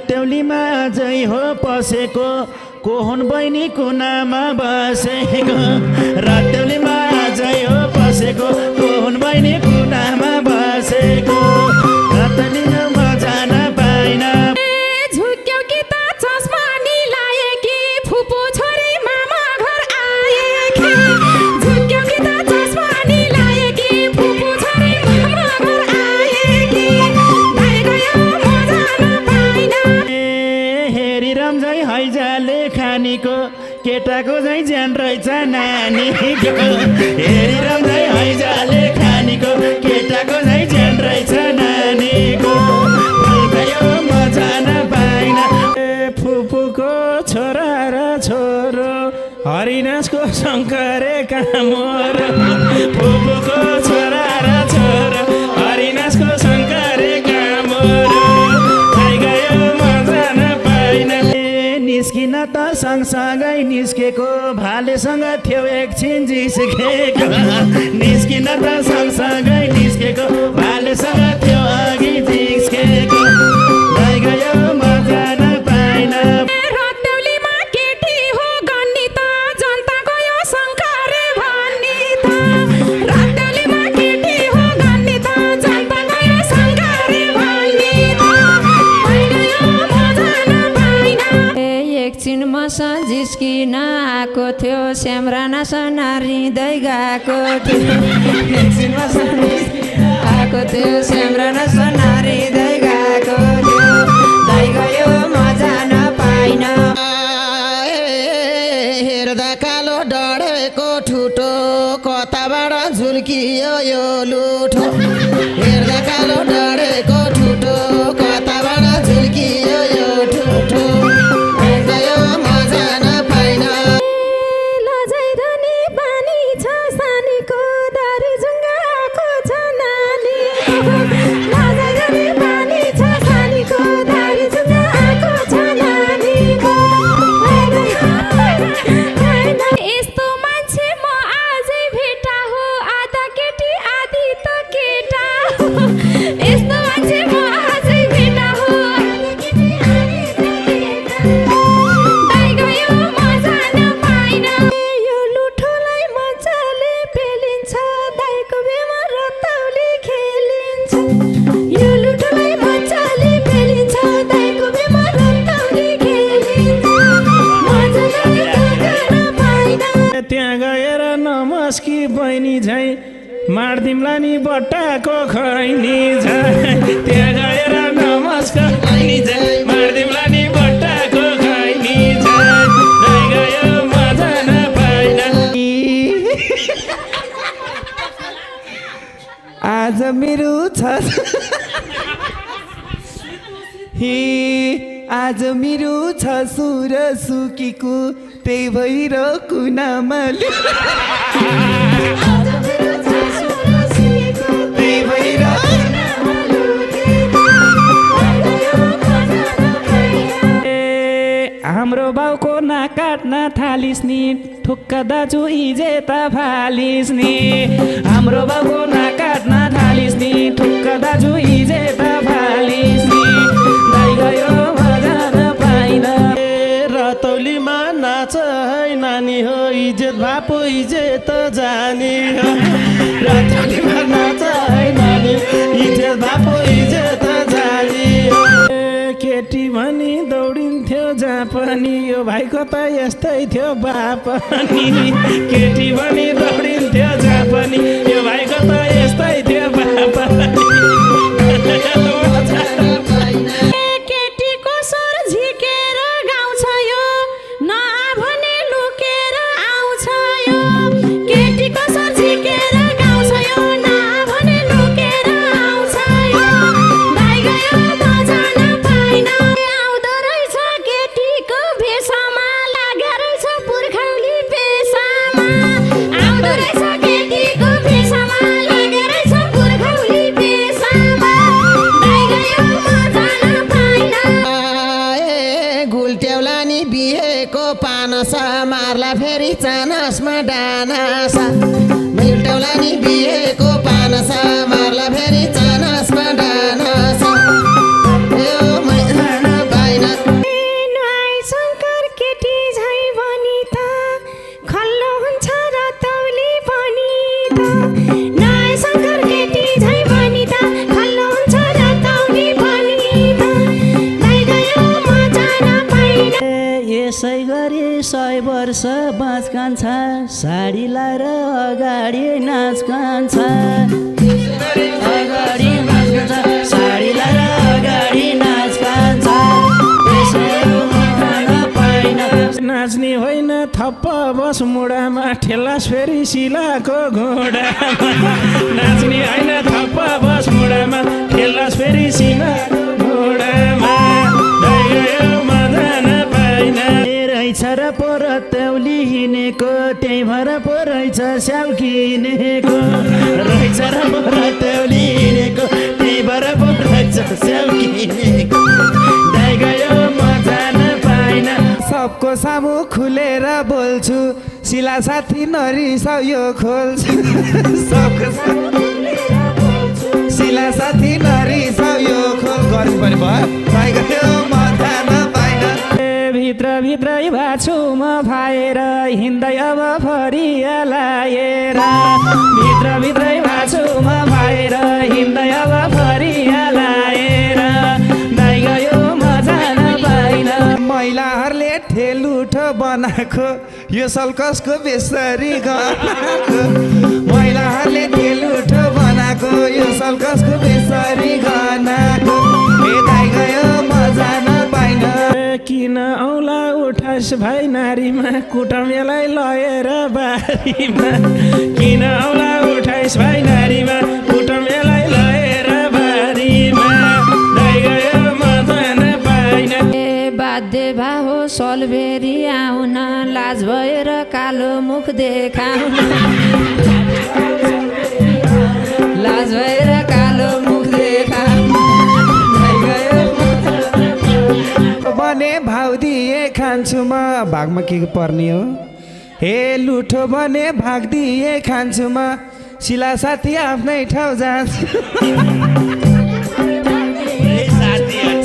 रत्याउलीमा अझै हो पसेको कोहुन बहिनी कुनामा बसेको रत्याउलीमा अझै हो पसेको कोहुन बहिनी कुनामा बसेको रत्याउलीमा मजा नपाइन झुक्क्यौ कि त चस्मा नि लाए कि फुपू छोरी मामा घर आए कि झुक्क्यौ कि त चस्मा नि लाए कि फुपू छोरी मामा घर आए कि भाइ गयो मजा नपाइन हेरी रम्झै हैजाले खानीको केटाको झै ज्यान रहेछ नानीको हेरी रम्झै हैजाले खानीको केटाको झै ज्यान रहेछ नानीको भयो मजा नपाइन फुपूको छोरा र छोरो हरिनासको शङ्करे कामोर फुपूको छोरा र छोरो हरिनासको शङ्करे कामोर गयो मजा नपाइन निस्किन त सँगसँगै निस्केको भालेसँग थियो एकछिन जिस्केको निस्किन त सँगसँगै निस्केको भालेसँग थियो अघि जिस्केको गयो मजा नपाइन रत्याउलीमा केटी हो गन्नी त जनता गयो शङ्करे भन्नी त रत्याउलीमा केटी हो गन्नी त जनता गयो शङ्करे भन्नी त भाइ गयो मजा नपाइन एकछिन मसा जिस्किन आएको थियो स्याम्रानास नारिँदै गएको थियो एकछिन मसा आएको थियो स्याम्रानास नारिँदै गएको थियो भाइ गयो मजा नपाइन हेर्दा कालो डढेको ठुटो कताबाट झुल्कियो यो लुठो हेर्दा कालो डढेको ठुटो कताबाट झुल्कियो यो ठुटो गयो मजा नपाइन लजै धनी पानी छ सानीको दारी जुङ्गाको छ नानीको लजै धनी पानी छ सानीको दारी जुङ्गाको छ नानीको यस्तो मान्छे म आजै भेटा हो आधा केटी आधी त केटा हो यस्तो मान्छे म आजै भेटा हो आधा केटी आधी त केटा भाइ गयो मजा नपाइन यो लुठोलाई मजाले पेलिन्छ दाइको बेमा रत्ताउली खेलिन्छ यो लुठोलाई मजाले पेलिन्छ दाइको बेमा रत्ताउली खेलिन्छ मजाले नपाइन त्यहाँ गएर नमस्की बहिनी झै मार्दिमला नि बट्टाको खैनी झै त्यहाँ गएर नमस्कार बहिनी झै मार्दिमला नि बट्टाको खैनी झै गयो मजा नपाइन आज मेरो छ आज मेरो छ सुर सुकीको त्यही भएर कुनामा त्यही भएर हाम्रो बाउको नाक काट्न थालिस् नि ठुक्क दाजु हिजे त फालिस् नि हाम्रो बाउको नाक काट्न थालिस् नि ठुक्क दाजु हिजे त फालिस् नि दाइ गयो मजा नपाइन रतौलीमा नाच है नानी हो इज्जत भापो इज्जत जानी हो रतौलीमा नाच है नानी इज्जत भापो इज्जत जानी हो केटी भनी दौडिन्थ्यो जहाँ पनि यो भाइको त यस्तै थियो बापनी केटी भनी दौडिन्थ्यो जहाँ पनि यो भाइको त यस्तै थियो बापनी केटीको स्वर झिकेर गाउँछ यो नभने लुकेर आउँछ यो केटीको स्वर झिकेर गाउँछ यो नभने लुकेर आउँछ यो भाइ गयो मजा नपाइन आउँदो रहेछ केटीको भेषमा लाग्यो रहेछ पुर्खौली पेसामा आउँदो रहेछ केटीको भेषमा लाग्यो रहेछ पुर्खौली पेसामा भाइ गयो मजा नपाइन गुल्ट्याउला नि बिहेको पानसा मार्ला फेरि चानसमा डानासा गुल्ट्याउला नि बिहेको पानसा मार्ला फेरि चानसमा डानासा यो मजा नपाइन 100 वर्ष बाँचकान्छ साडी लाएर अगाडि नाचकान्छ अगाडि नाचकान्छ साडी लाएर अगाडि नाचकान्छ नाच्ने होइन थप्प बस मुडामा ठेलास फेरि सिलाको घोडामा नाच्ने होइन थप्प बस मुडामा ठेलास फेरि सिलाको घोडामा रहेछ र परतौली हिँडेको त्यही भएर पो रहेछ स्याउ किनेको रहेछ र परतौली हिँडेको त्यही भएर पो रहेछ स्याउ किनेको दाइ गयो म जान पाइन सबको सामु खुलेर बोल्छु शिला साथी नरिसायो खोल्छु सबको सामु शिला साथी नरिसायो खोल गर्नु पर्ने भयो दाइ गयो म जान पाइन भित्रै भाछु म भाएर हिँड्दै अब फरियालाएर भित्रै भाछु म भाएर हिँड्दै अब फरियालाएर दाइ गयो म जान पाइन महिलाहरूले ठेलुठो बनाएको यो सल्कसको बेसरी गनाको महिलाहरूले ठेलुठो बनाएको यो सल्कसको बेसरी गनाको ए दाइ गयो म जान पाइन किन औला उठास भाइ नारीमा कुटमेलाई लगेर बारीमा किन औला उठाइस भाइ नारीमा कुटमेलाई लगेर बारीमा दाइ गयो म जान पाइन बाध्य भाहो सलबेरी आउन लाज भएर कालो मुख देखाउन लाज भएर कालो मुख देखाउन बने भाउ दिए खान्छु म भागमा के पर्ने हो हे लुठो बने भाग दिए खान्छु म शिला साथी आफ्नै ठाउँ जान्छ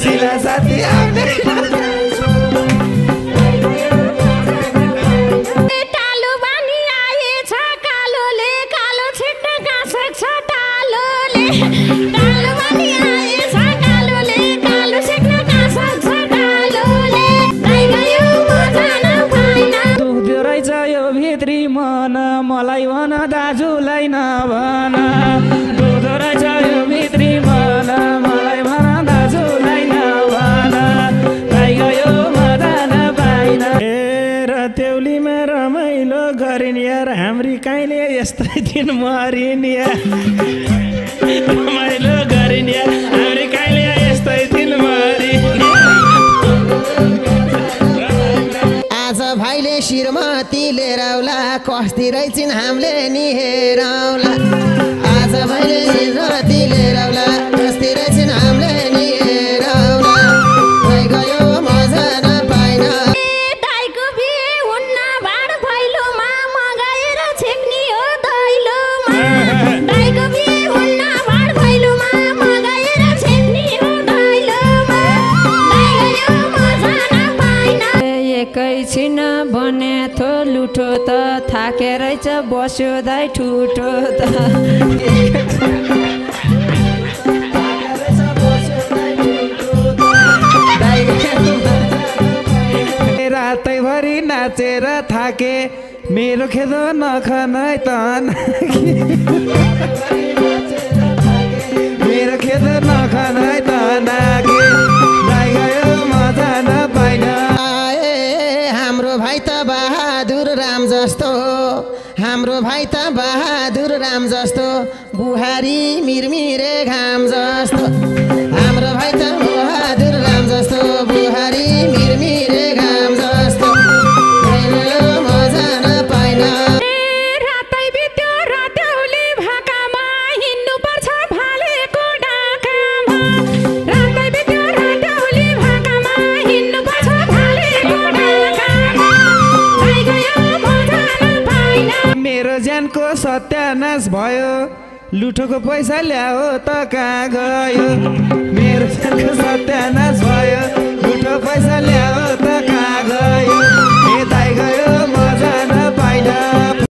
शिला साथी आफ्नै टालो बानी आएछ कालोले कालो छिट्न गाँसेछ टालोले टालो बानी आएछ कालोले कालो छिट्न गाँसेछ टालोले दाइ गयो म जान पाइन दुख्दो रहेछ यो भित्री मन मलाई भन दाजुलाई नभन दुख्दो रहेछ यो भित्री मन मलाई भन दाजुलाई नभन दाइ गयो म जान पाइन र तेउलीमा रमाइलो गरिन् यार हाम्री काइँले यस्तै दिन मरिन् यार रमाइलो गरिन् यार हाम्री काइँले यस्तै दिन मरिन् आज भाइले श्रीमती लिएर आउला कस्ती रहेछन् हामीले नि हेरौला आज भाइले श्रीमती लिएर आउला कस्ती रहेछन् हामीले नि हेरौला दाइ गयो म जान पाइन दाइको बिहे हुन्न भाड भैलोमा मगाएर छेक्नी हो दैलोमा दाइको बिहे हुन्न भाड भैलोमा मगाएर छेक्नी हो दैलोमा दाइ गयो म जान पाइन एकैछिन बने थो लुठो त थाकेरै छ बस्यो दाइ ठुटो त रातैभरि नाचेर थाके मेरो खेद नखनै त मेरो खेद नखनै त नागे दाइ गयो म जान पाइन हाम्रो भाइ त बहादुर राम जस्तो हाम्रो भाइ त बहादुर राम जस्तो बुहारी मिरमिरे घाम जस्तो हाम्रो भाइ त बहादुर राम जस्तो बुहारी मिरमिरे घाम जस्तो म जान पाइन रातै बित्यो रातौली भाकामा हिँड्नुपर्छ भालेको डाकामा रातै बित्यो रातौली भाकामा हिँड्नुपर्छ भालेको डाकामा दाइ गयो म जान पाइन मेरो ज्यानको सत्यानाश भयो लुठोको पैसा ल्याओ त कहाँ गयो मेरो ज्यानको सत्यानाश भयो